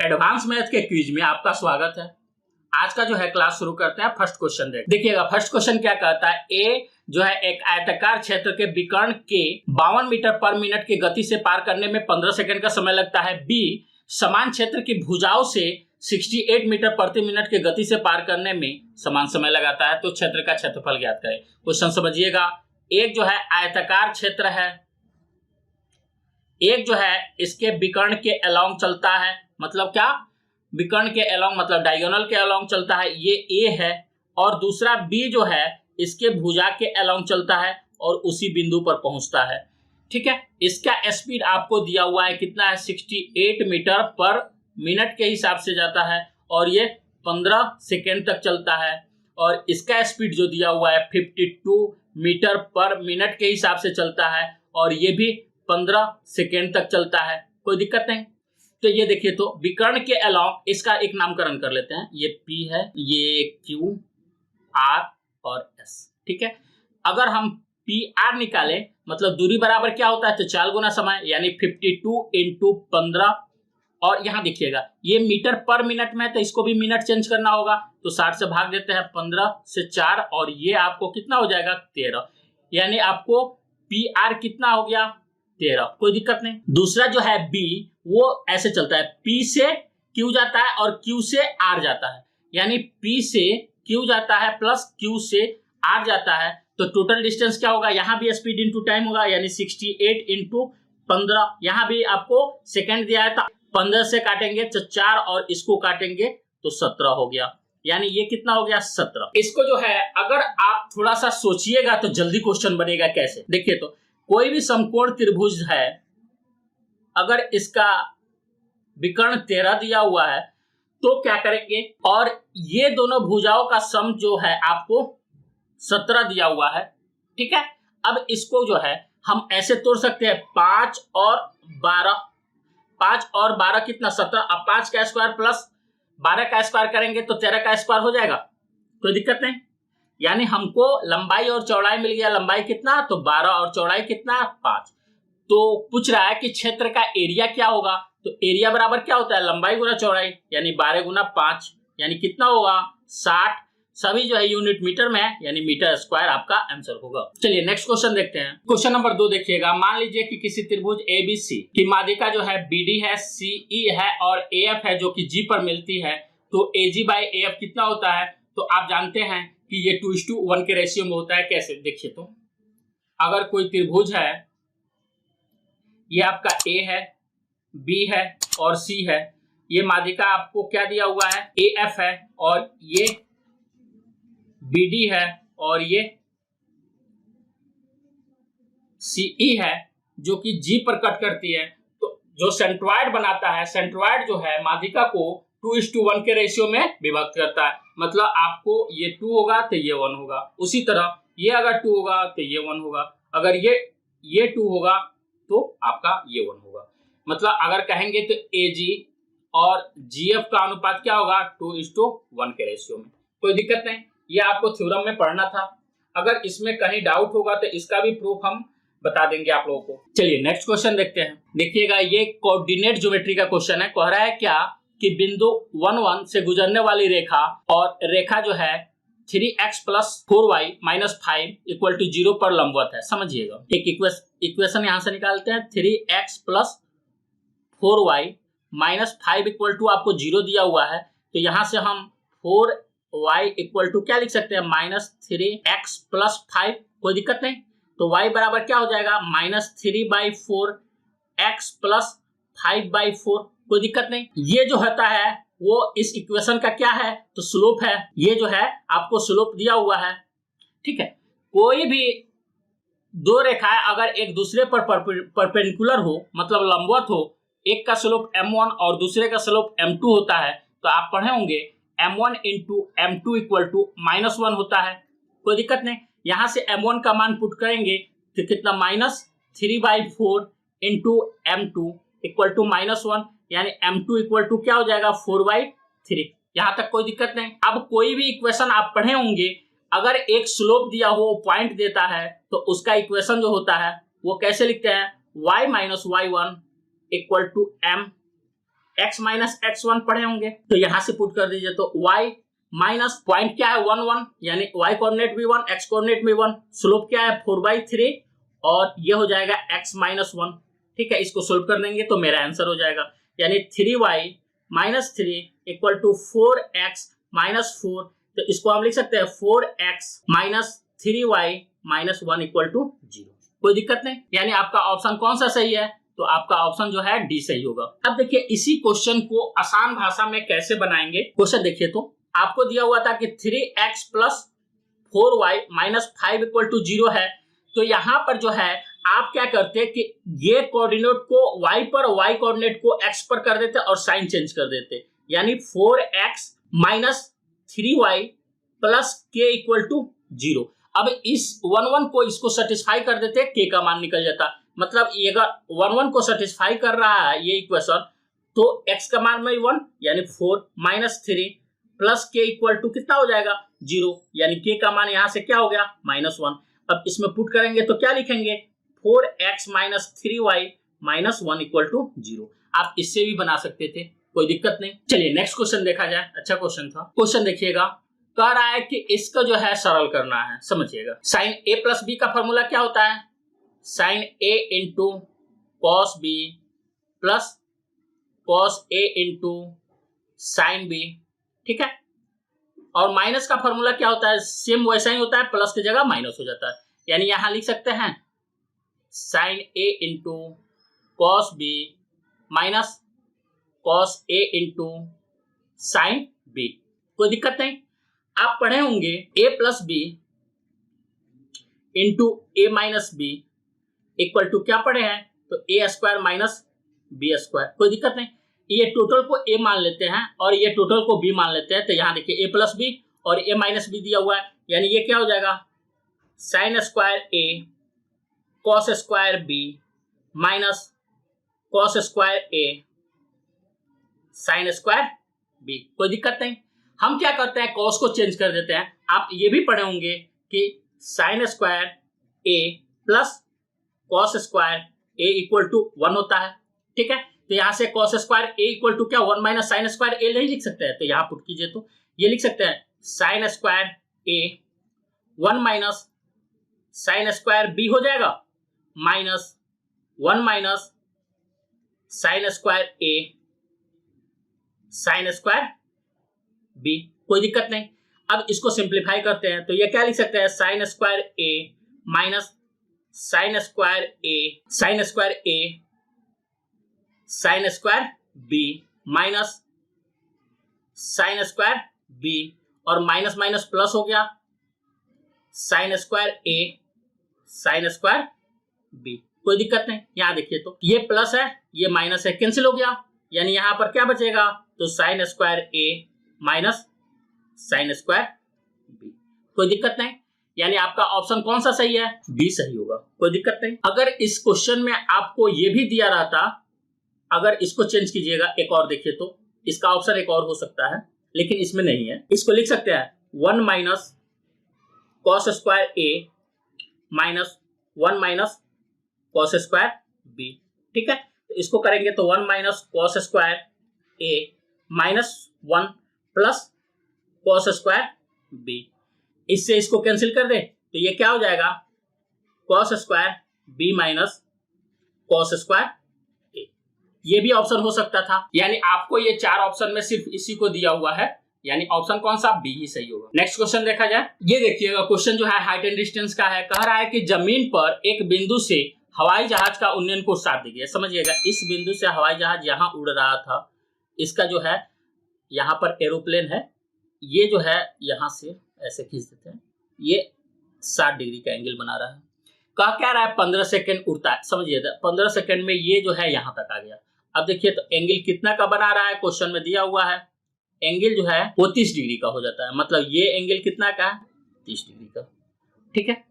Advance math के quiz में आपका स्वागत है। आज का जो है क्लास शुरू करते हैं। फर्स्ट क्वेश्चन देखिएगा। फर्स्ट क्वेश्चन क्या कहता है, ए जो है एक आयताकार क्षेत्र के विकर्ण के 52 मीटर पर मिनट की गति से पार करने में 15 सेकंड का समय लगता है। बी समान क्षेत्र की भुजाओं से 68 मीटर प्रति मिनट की गति से पार करने में समान समय लगाता है। तो क्षेत्र का क्षेत्रफल ज्ञात करें। क्वेश्चन समझिएगा। एक जो है आयताकार क्षेत्र है, एक जो है इसके विकर्ण के अलोंग चलता है, मतलब क्या, विकर्ण के अलोंग मतलब डायगोनल के अलोंग चलता है, ये ए है। और दूसरा बी जो है इसके भुजा के अलोंग चलता है और उसी बिंदु पर पहुंचता है। ठीक है, इसका स्पीड आपको दिया हुआ है कितना है, 68 मीटर पर मिनट के हिसाब से जाता है और ये 15 सेकेंड तक चलता है। और इसका स्पीड जो दिया हुआ है 52 मीटर पर मिनट के हिसाब से चलता है और ये भी 15 सेकेंड तक चलता है। कोई दिक्कत नहीं। तो ये देखिए, तो विकर्ण के अलोंग इसका एक नामकरण कर लेते हैं। ये P है, ये Q, R और S। ठीक है, अगर हम PR निकालें मतलब दूरी बराबर क्या होता है, तो 4 गुना समय यानी 52 इंटू 15। और यहाँ देखिएगा ये मीटर पर मिनट में, तो इसको भी मिनट चेंज करना होगा, तो 60 से भाग देते हैं 15 से 4 और ये आपको कितना हो जाएगा 13। यानी आपको PR कितना हो गया 13। कोई दिक्कत नहीं। दूसरा जो है B वो ऐसे चलता है, P से Q जाता है और Q से R जाता है, यानी P से Q जाता है प्लस Q से R जाता है। तो टोटल डिस्टेंस क्या होगा, यहाँ भी स्पीड इंटू टाइम होगा, यानी 68 इंटू 15। यहाँ भी आपको सेकेंड दिया है तो 15 से काटेंगे तो 4 और इसको काटेंगे तो 17 हो गया, यानी ये कितना हो गया 17। इसको जो है अगर आप थोड़ा सा सोचिएगा तो जल्दी क्वेश्चन बनेगा। कैसे, देखिए, तो कोई भी समकोण त्रिभुज है, अगर इसका विकर्ण 13 दिया हुआ है तो क्या करेंगे, और ये दोनों भुजाओं का सम जो है आपको 17 दिया हुआ है। ठीक है, अब इसको जो है हम ऐसे तोड़ सकते हैं, 5 और 12, 5 और 12 कितना 17। अब 5 का स्क्वायर प्लस 12 का स्क्वायर करेंगे तो 13 का स्क्वायर हो जाएगा। कोई दिक्कत नहीं। यानी हमको लंबाई और चौड़ाई मिल गया। लंबाई कितना, तो 12 और चौड़ाई कितना 5। तो पूछ रहा है कि क्षेत्र का एरिया क्या होगा, तो एरिया बराबर क्या होता है, लंबाई गुना चौड़ाई, यानी 12 गुना 5, यानी कितना होगा 60। सभी जो है यूनिट मीटर में है, यानी मीटर स्क्वायर आपका आंसर होगा। चलिए नेक्स्ट क्वेश्चन देखते हैं। क्वेश्चन नंबर 2 देखिएगा। मान लीजिए कि किसी त्रिभुज ABC की माध्यिका जो है BD है, CE है और AF है जो कि G पर मिलती है। तो AG बाई AF कितना होता है, तो आप जानते हैं कि ये 2:1 के रेशियो में होता है। कैसे, देखिए, तो अगर कोई त्रिभुज है, ये आपका A है, B है और C है, ये माध्यिका आपको क्या दिया हुआ है, AF है, और ये BD है और ये CE है जो कि G पर कट करती है। तो जो सेंट्रॉइड बनाता है, सेंट्रॉइड जो है माध्यिका को 2:1 के रेशियो में विभक्त करता है। मतलब आपको ये 2 होगा तो ये 1 होगा, उसी तरह ये अगर 2 होगा तो ये 1 होगा, अगर ये 2 होगा तो आपका ये 1 होगा। मतलब अगर कहेंगे तो AG और GF का अनुपात क्या होगा, 2:1 के रेशियो में। कोई दिक्कत नहीं, ये आपको थ्योरम में पढ़ना था। अगर इसमें कहीं डाउट होगा तो इसका भी प्रूफ हम बता देंगे आप लोगों को। चलिए नेक्स्ट क्वेश्चन देखते हैं। देखिएगा, ये कोऑर्डिनेट ज्योमेट्री का क्वेश्चन है। कह रहा है क्या कि बिंदु 1 1 से गुजरने वाली रेखा, और रेखा जो है 3x + 4y - 5 = 0 पर लंबवत है। समझिएगा, एक इक्वेशन यहां से निकालते हैं। 3x + 4y - 5 = आपको 0 दिया हुआ है, तो यहां से हम 4y = क्या लिख सकते हैं, -3x + 5। कोई दिक्कत नहीं। तो y बराबर क्या हो जाएगा, -3/4 x + 5/4। कोई दिक्कत नहीं। ये जो होता है वो इस इक्वेशन का क्या है, तो स्लोप है। ये जो है आपको स्लोप दिया हुआ है। ठीक है, कोई भी दो रेखाएं अगर एक दूसरे पर परपेंडिकुलर हो, मतलब लंबवत हो, एक का स्लोप m1 और दूसरे का स्लोप m2 होता है, तो आप पढ़े होंगे m1 × m2 = -1 होता है। कोई दिक्कत नहीं। यहां से m1 का मान पुट करेंगे तो कितना, -3/4 × m2 = -1, यानी m2 = क्या हो जाएगा 4/3। यहां तक कोई दिक्कत नहीं। अब कोई भी इक्वेशन आप पढ़े होंगे, अगर एक स्लोप दिया हो, पॉइंट देता है, तो उसका इक्वेशन जो होता है वो कैसे लिखते हैं, y - y1 = m x minus x1 पढ़े होंगे, तो यहां से पुट कर दीजिए। तो y माइनस पॉइंट क्या है 1 1, यानी y कोऑर्डिनेट भी 1, x कोऑर्डिनेट भी 1, स्लोप क्या है 4/3 और ये हो जाएगा x माइनस 1। ठीक है, इसको सोल्व कर देंगे तो मेरा आंसर हो जाएगा, यानी 3y minus 3 equal to 4x minus 4। तो इसको हम लिख सकते हैं 4x minus 3y minus 1 equal to 0। कोई दिक्कत नहीं, यानी आपका ऑप्शन कौन सा सही है? तो आपका ऑप्शन जो है डी सही होगा। अब देखिए इसी क्वेश्चन को आसान भाषा में कैसे बनाएंगे। क्वेश्चन देखिए, तो आपको दिया हुआ था कि 3x plus 4y minus 5 equal to 0 है। तो यहां पर जो है आप क्या करते हैं कि ये कोऑर्डिनेट को y पर, y कोऑर्डिनेट को x पर कर देते और साइन चेंज कर देते, यानी 4x minus 3y plus k equal to 0। अब इस 1 1 को इसको सेटिस्फाई कर देते, k का मान निकल जाता। मतलब ये अगर 1 1 को सेटिस्फाई कर रहा है ये इक्वेशन, तो x का मान में 1 यानी 4 minus 3 plus k equal to कितना हो जाएगा 0, यानी k का मान यहां से क्या हो गया माइनस 1। अब इसमें पुट करेंगे तो क्या लिखेंगे 4x minus 3y minus 1 equal to 0। आप इससे भी बना सकते थे, कोई दिक्कत नहीं। चलिए नेक्स्ट क्वेश्चन देखा जाए, अच्छा क्वेश्चन था। क्वेश्चन देखिएगा, कह रहा है कि इसका जो है सरल करना है, समझिएगा। साइन a प्लस बी का फॉर्मूला क्या होता है? Sine a into cos b plus cos a into sine b. ठीक है, और माइनस का फॉर्मूला क्या होता है? सेम वैसा ही होता है, प्लस की जगह माइनस हो जाता है। यानी यहां लिख सकते हैं sine a into cos b minus cos a into sine b. कोई दिक्कत नहीं। आप पढ़े होंगे a plus b into a minus b equal to क्या पढ़े हैं? तो a square minus b square. कोई दिक्कत नहीं, ये टोटल को a मान लेते हैं और ये टोटल को b मान लेते हैं। तो यहाँ देखिए a प्लस बी और a माइनस बी दिया हुआ है, यानी ये क्या हो जाएगा sign square a cos square b minus cos square a sine square b। कोई दिक्कत नहीं। हम क्या करते हैं कॉस को चेंज कर देते हैं। आप ये भी पढ़े होंगे कि sine square a plus cos square a equal to 1 होता है। ठीक है, तो यहां से cos square a equal to क्या 1 माइनस साइन स्क्वायर a नहीं लिख सकते हैं। तो यहां पुट कीजिए तो ये लिख सकते हैं sign square a 1 minus sine square b हो जाएगा minus 1 minus sign square a sine square b। कोई दिक्कत नहीं। अब इसको सिंप्लीफाई करते हैं तो ये क्या लिख सकते हैं sign square a minus sign square a sign square a sine square b minus sine square b और माइनस माइनस प्लस हो गया sign square a sine square b। कोई दिक्कत नहीं। यहां देखिए तो ये प्लस है ये माइनस है, कैंसिल हो गया, यानी यहां पर क्या बचेगा तो sign square a minus sine square b। कोई दिक्कत नहीं, यानी आपका ऑप्शन कौन सा सही है? बी सही होगा। कोई दिक्कत नहीं। अगर इस क्वेश्चन में आपको ये भी दिया रहता, अगर इसको चेंज कीजिएगा एक और देखिए तो इसका ऑप्शन एक और हो सकता है, लेकिन इसमें नहीं है। इसको लिख सकते हैं 1 minus cos square a minus 1 minus cos square b। ठीक है, तो इसको करेंगे तो 1 minus cos square a minus 1 plus cos square b। इससे इसको कैंसिल कर दे तो ये क्या हो जाएगा cos square b minus cos square a। ये भी ऑप्शन हो सकता था, यानी आपको ये 4 ऑप्शन में सिर्फ इसी को दिया हुआ है, यानी ऑप्शन कौन सा? बी ही सही होगा। नेक्स्ट क्वेश्चन देखा जाए। ये देखिएगा क्वेश्चन जो है हाइट एंड डिस्टेंस का है। कह रहा है कि जमीन पर एक बिंदु से हवाई जहाज का उन्नयन को साथ दीजिए। समझिएगा, इस बिंदु से हवाई जहाज यहाँ उड़ रहा था, इसका जो है यहाँ पर एरोप्लेन है, ये जो है यहाँ से ऐसे खींच देते हैं, ये 60 डिग्री का एंगल बना रहा है। कहा क्या रहा है 15 सेकंड उड़ता है। समझिएगा 15 सेकंड में ये जो है यहाँ तक आ गया। अब देखिए तो एंगल कितना का बना रहा है, क्वेश्चन में दिया हुआ है एंगल जो है वो 30 डिग्री का हो जाता है। मतलब ये एंगल कितना का है 30 डिग्री का। ठीक है,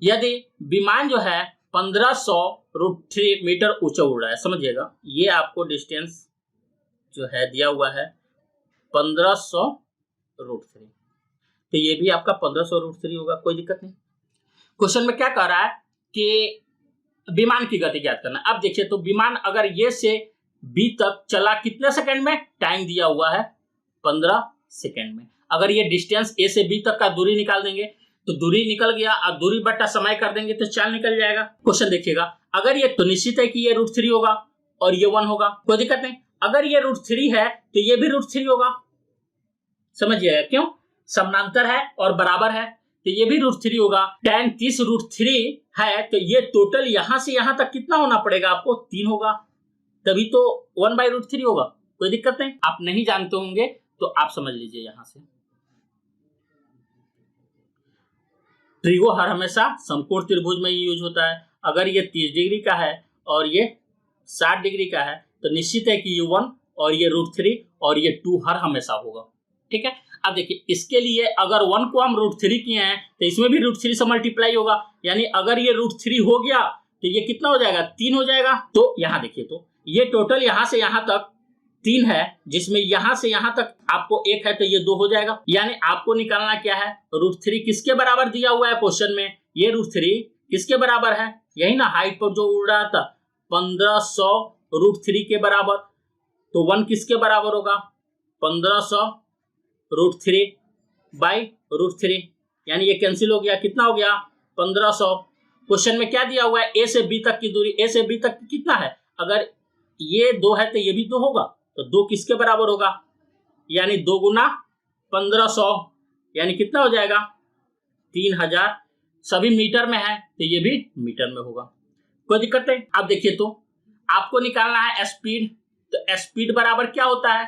यदि विमान जो है 1500√3 मीटर ऊंचा उड़ रहा है, समझिएगा ये आपको डिस्टेंस जो है दिया हुआ है 1500√3, तो ये भी आपका 1500√3 होगा। कोई दिक्कत नहीं। क्वेश्चन में क्या कह रहा है कि विमान की गति ज्ञात करना। अब देखिए तो विमान अगर ये से बी तक चला कितने सेकंड में, टाइम दिया हुआ है 15 सेकंड में। अगर ये डिस्टेंस ए से बी तक का दूरी निकाल देंगे तो दूरी निकल गया, और दूरी बट्टा समय कर देंगे तो चाल निकल जाएगा। क्वेश्चन देखिएगा, अगर ये तो निश्चित है कि ये √3 होगा और ये 1 होगा, कोई दिक्कत नहीं। अगर ये √3 है तो ये भी √3 होगा, समझिएगा, क्यों, समानांतर है और बराबर है, तो ये भी √3 होगा। tan 30 √3 है तो ये टोटल यहां से यहां तक कितना होना पड़ेगा आपको, 3 होगा, तभी तो 1/√3 होगा। कोई दिक्कत नहीं, आप नहीं जानते होंगे तो आप समझ लीजिए। यहां से ट्रिगो हर हमेशा समकोण त्रिभुज में ही यूज होता है। अगर ये 30 डिग्री का है और ये 60 डिग्री का है तो निश्चित है कि ये 1 और ये √3 और ये 2 हर हमेशा होगा। ठीक है, अब देखिए इसके लिए अगर 1 को हम √3 किए हैं तो इसमें भी √3 से मल्टीप्लाई होगा, यानी अगर ये √3 हो गया तो ये कितना हो जाएगा, 3 हो जाएगा। तो यहां देखिए, तो ये टोटल यहां से यहां तक 3 है, जिसमें यहां से यहां तक आपको 1 है तो ये 2 हो जाएगा। यानी आपको निकालना क्या है, √3 किसके बराबर दिया हुआ है क्वेश्चन में, ये √3 किसके बराबर है, यही ना हाइट पर जो उड़ रहा था 1500 √3 के बराबर। तो 1 किसके बराबर होगा, 1500 √3 बाई √3, यानी ये कैंसिल हो गया, कितना हो गया 1500। क्वेश्चन में क्या दिया हुआ है, ए से बी तक की दूरी, ए से बी तक कितना है, अगर ये 2 है तो ये भी 2 होगा, तो 2 किसके बराबर होगा, यानी 2 गुना 1500, यानी कितना हो जाएगा 3000। सभी मीटर में है तो ये भी मीटर में होगा, कोई दिक्कत नहीं। अब देखिए, तो आपको निकालना है स्पीड, तो स्पीड बराबर क्या होता है,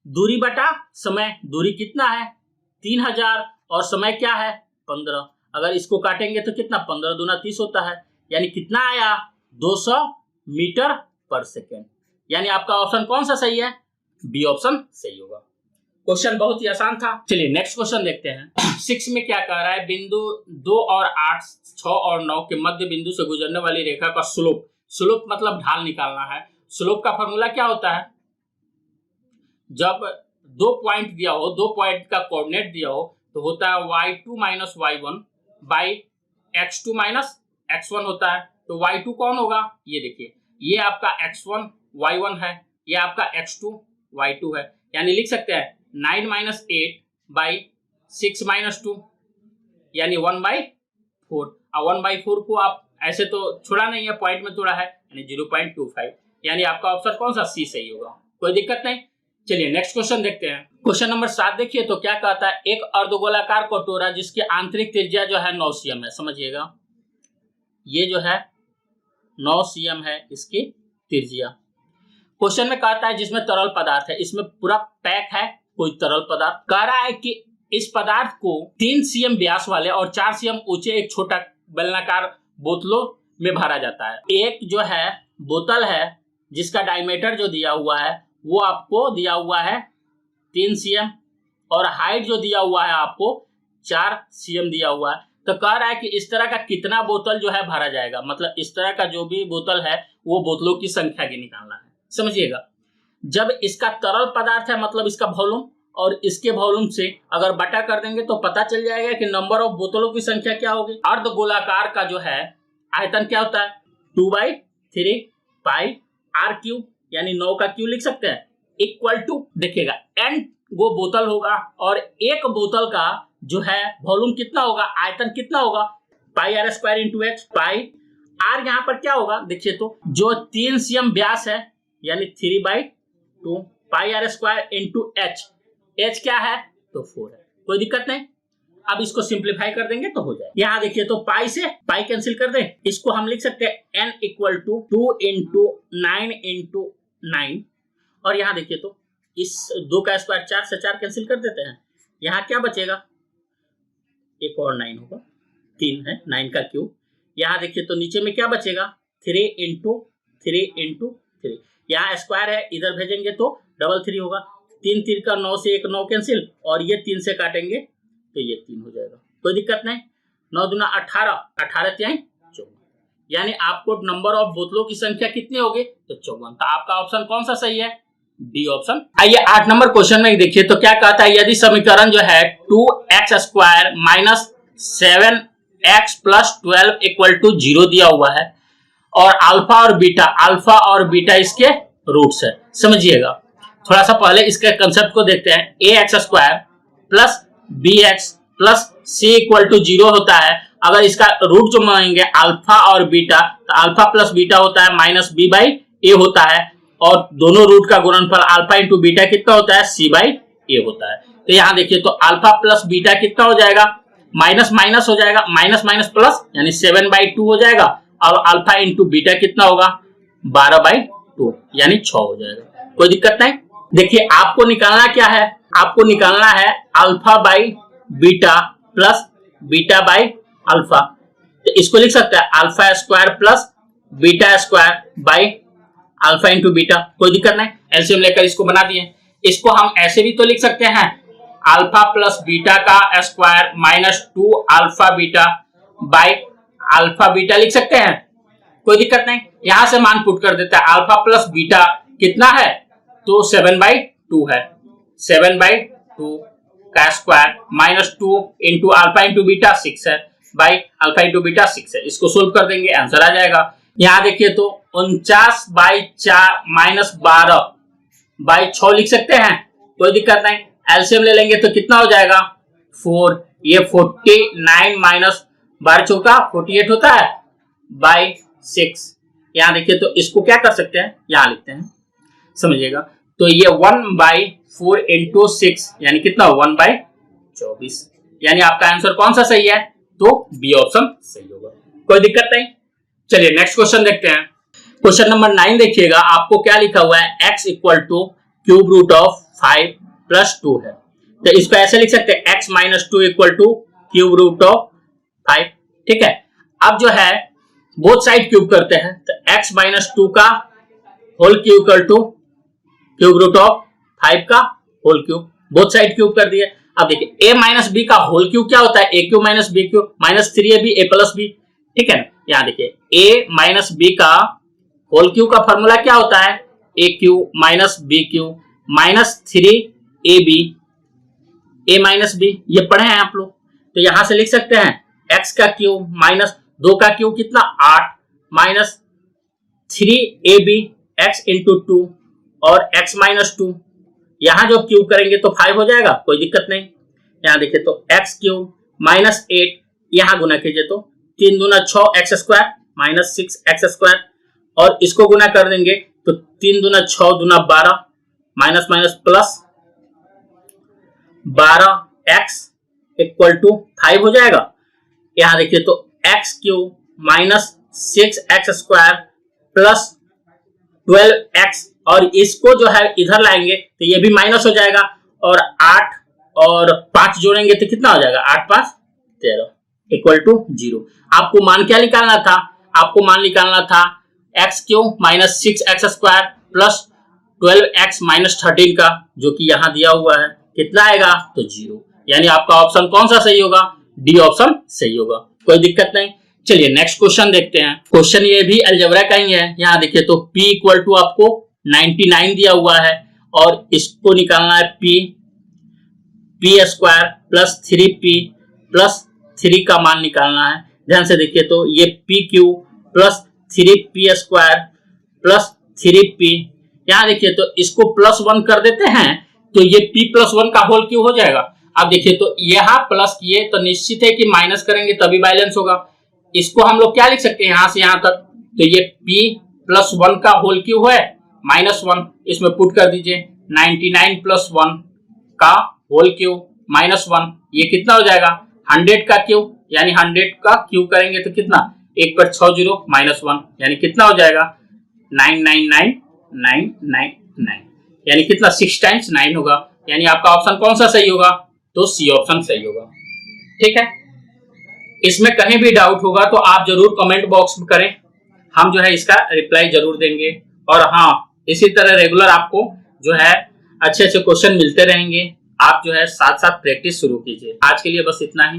दूरी बटा समय। दूरी कितना है 3000 और समय क्या है 15। अगर इसको काटेंगे तो कितना, 15 दूना 30 होता है, यानी कितना आया 200 मीटर पर सेकेंड। यानी आपका ऑप्शन कौन सा सही है, बी ऑप्शन सही होगा। क्वेश्चन बहुत ही आसान था। चलिए नेक्स्ट क्वेश्चन देखते हैं। 6 में क्या कह रहा है, बिंदु 2 और 8, 6 और 9 के मध्य बिंदु से गुजरने वाली रेखा का स्लोप, स्लोप मतलब ढाल निकालना है। स्लोप का फॉर्मूला क्या होता है, जब 2 पॉइंट दिया हो, 2 पॉइंट का कोऑर्डिनेट दिया हो तो होता है y2 minus y1 by x2 minus x1 होता है। तो y2 कौन होगा, ये देखिए, ये आपका x1 y1 है, ये आपका x2 y2 है, यानी लिख सकते हैं 9 माइनस 8 बाई 6 माइनस 2, यानी 1/4। और 1/4 को आप ऐसे तो छोड़ा नहीं है, पॉइंट में तोड़ा है, यानी 0.25, यानी आपका ऑप्शन कौन सा, सी सही होगा, कोई दिक्कत नहीं। चलिए नेक्स्ट क्वेश्चन देखते हैं। क्वेश्चन नंबर 7 देखिए, तो क्या कहता है, एक अर्धगोलाकार कटोरा जिसकी आंतरिक त्रिज्या जो है 9 cm है, समझिएगा, ये जो है 9 cm है इसकी त्रिज्या। क्वेश्चन में कहता है जिसमें तरल पदार्थ है, इसमें पूरा पैक है कोई तरल पदार्थ। कह रहा है कि इस पदार्थ को 3 cm व्यास वाले और 4 cm ऊंचे एक छोटा बेलनाकार बोतलों में भरा जाता है। एक जो है बोतल है जिसका डायमीटर जो दिया हुआ है वो आपको दिया हुआ है 3 cm और हाइट जो दिया हुआ है आपको 4 cm दिया हुआ है। तो कह रहा है कि इस तरह का कितना बोतल जो है भरा जाएगा, मतलब इस तरह का जो भी बोतल है वो बोतलों की संख्या की निकालना है। समझिएगा, जब इसका तरल पदार्थ है मतलब इसका वॉल्यूम, और इसके वॉल्यूम से अगर बटा कर देंगे तो पता चल जाएगा कि नंबर ऑफ बोतलों की संख्या क्या होगी। अर्धगोलाकार का जो है आयतन क्या होता है, 2/3 पाई r3, यानी 9 का क्यू लिख सकते हैं, इक्वल टू, देखिएगा n वो बोतल होगा और एक बोतल का जो है वॉल्यूम कितना होगा, आयतन कितना होगा, πr² इंटू एच। पाई r यहाँ पर क्या होगा, देखिए तो जो 3 cm व्यास है यानी 3/2 πr² इंटू एच, एच क्या है तो 4 है, कोई दिक्कत नहीं। अब इसको सिंप्लीफाई कर देंगे तो हो जाए। यहाँ देखिए तो पाई से पाई कैंसिल कर दें, इसको हम लिख सकते हैं n equal to 2 into 9 into 9, और यहाँ देखिए तो इस 2 का स्क्वायर 4 से 4 कैंसिल कर देते हैं, यहाँ क्या बचेगा, एक और 9 होगा, 3 है 9 का क्यूब। यहाँ देखिए तो नीचे में क्या बचेगा, 3 इंटू 3, यहाँ स्क्वायर है इधर भेजेंगे तो 3 होगा, 3 3 का 9 से 1 9 कैंसिल, और ये 3 से काटेंगे तो ये 3 हो जाएगा, कोई दिक्कत नहीं। 9 दूना 18, 18 3 54, यानी आपको नंबर ऑफ बोतलों की संख्या कितनी होगी तो 54। तो आपका ऑप्शन कौन सा सही है, डी ऑप्शन। आइए 8 नंबर क्वेश्चन में देखिए तो क्या कहता है, यदि समीकरण जो है 2x² minus 7x plus 12 equal to 0 दिया हुआ है और अल्फा और बीटा इसके रूट्स है। समझिएगा, थोड़ा सा पहले इसके कंसेप्ट को देखते हैं। A X square plus B X plus C equal to 0 होता है। अगर इसका रूट जो मानेंगे अल्फा और बीटा, तो अल्फा प्लस बीटा होता है माइनस बी बाई ए होता है, और दोनों रूट का गुणनफल अल्फा इंटू बीटा कितना होता है, सी बाई ए होता है। तो यहाँ देखिए, तो अल्फा प्लस बीटा कितना हो जाएगा, माइनस माइनस हो जाएगा, माइनस माइनस प्लस यानी 7/2 हो जाएगा, और अल्फा इंटू बीटा कितना होगा, 12/2 यानी 6 हो जाएगा। कोई दिक्कत नहीं। देखिए, आपको निकालना क्या है, आपको निकालना है alpha by beta plus beta by alpha. तो इसको लिख सकते हैं alpha square plus beta square by alpha into beta. कोई दिक्कत नहीं, एलसीएम लेकर इसको बना दिए। इसको हम ऐसे भी तो लिख सकते हैं, अल्फा प्लस बीटा का square minus 2 alpha beta by alpha beta लिख सकते हैं। कोई दिक्कत नहीं, यहां से मान पुट कर देता है। अल्फा प्लस बीटा कितना है, तो 7/2 है। 7/2 का square minus 2 into alpha into beta 6 है, बाई अल्फा इंटू बीटा 6 है। इसको सोल्व कर देंगे, आंसर आ जाएगा। यहाँ देखिए, तो 49/4 माइनस 12/6 लिख सकते हैं। कोई दिक्कत नहीं, एलसीएम ले लेंगे तो कितना हो जाएगा, 4। ये 49 माइनस 12 48 होता है बाई 6। यहाँ देखिए, तो इसको क्या कर सकते हैं, यहाँ लिखते हैं, समझिएगा। तो ये 1/4 इंटू 6 यानी कितना, 1/24। यानी आपका आंसर कौन सा सही है, तो बी ऑप्शन सही होगा। कोई दिक्कत नहीं। चलिए नेक्स्ट क्वेश्चन देखते हैं। क्वेश्चन नंबर 9 देखिएगा, आपको क्या लिखा हुआ है, x equal to cube root of 5 plus 2 है। तो इसको ऐसे लिख सकते हैं, x minus 2 equal to cube root of 5। ठीक है, अब जो है बोथ साइड क्यूब करते हैं, तो x माइनस 2 का whole cube equal to cube root of 5 का whole cube, both side cube कर दिए। अब देखिए, a माइनस बी का होल क्यूब क्या होता है, a cube minus b cube minus 3ab a plus b. ठीक है, यहाँ देखिए, a माइनस बी का होल क्यूब का फॉर्मूला क्या होता है, a cube minus b cube minus 3ab a minus b, ये पढ़े हैं आप लोग। तो यहां से लिख सकते हैं x का क्यूब माइनस 2 का क्यूब कितना, 8 माइनस 3ab x इंटू 2 और x माइनस 2, यहां जो क्यूब करेंगे तो 5 हो जाएगा। कोई दिक्कत नहीं। यहाँ देखिए, तो x क्यूब माइनस 8, यहां गुना कीजिए तो 3 दूना 6 x square minus 6 x square, और इसको गुना कर देंगे तो 3 दूना 6 दूना 12 minus minus plus 12x equal to 5 हो जाएगा। यहां देखिए, तो x cube minus 6x square plus 12x, और इसको जो है इधर लाएंगे तो ये भी माइनस हो जाएगा, और 8 और 5 जोड़ेंगे तो कितना हो जाएगा, 8 5 13 इक्वल टू 0। आपको मान क्या निकालना था, आपको मान निकालना था x cube minus 6x square plus 12x minus 13 का, जो कि यहाँ दिया हुआ है, कितना आएगा, तो 0। यानी आपका ऑप्शन कौन सा सही होगा, डी ऑप्शन सही होगा। कोई दिक्कत नहीं। चलिए नेक्स्ट क्वेश्चन देखते हैं। क्वेश्चन ये भी अलजेब्रा का ही है। यहाँ देखिए, तो p इक्वल टू आपको 99 दिया हुआ है, और इसको निकालना है p square plus 3p plus 3 का मान निकालना है। ध्यान से देखिए, तो ये p cube plus 3p square plus 3p, यहाँ देखिए, तो इसको प्लस 1 कर देते हैं, तो ये p प्लस 1 का होल क्यूब हो जाएगा। अब देखिए, तो यहाँ प्लस किए तो निश्चित है कि माइनस करेंगे तभी बैलेंस होगा। इसको हम लोग क्या लिख सकते हैं, यहाँ से यहाँ तक, तो ये p प्लस 1 का होल क्यूब है माइनस 1, इसमें पुट कर दीजिए 99 प्लस 1 का होल क्यूब माइनस 1, ये कितना हो जाएगा, 100 का क्यूब, यानी 100 का क्यूब करेंगे तो कितना, 1 पर 6 0 माइनस 1, यानी कितना हो जाएगा 999999, यानी कितना 6 टाइम्स 9 होगा। यानी आपका ऑप्शन कौन सा सही होगा, तो सी ऑप्शन सही होगा। ठीक है, इसमें कहीं भी डाउट होगा तो आप जरूर कमेंट बॉक्स में करें, हम जो है इसका रिप्लाई जरूर देंगे। और हाँ, इसी तरह रेगुलर आपको जो है अच्छे अच्छे क्वेश्चन मिलते रहेंगे। आप जो है साथ साथ प्रैक्टिस शुरू कीजिए। आज के लिए बस इतना ही।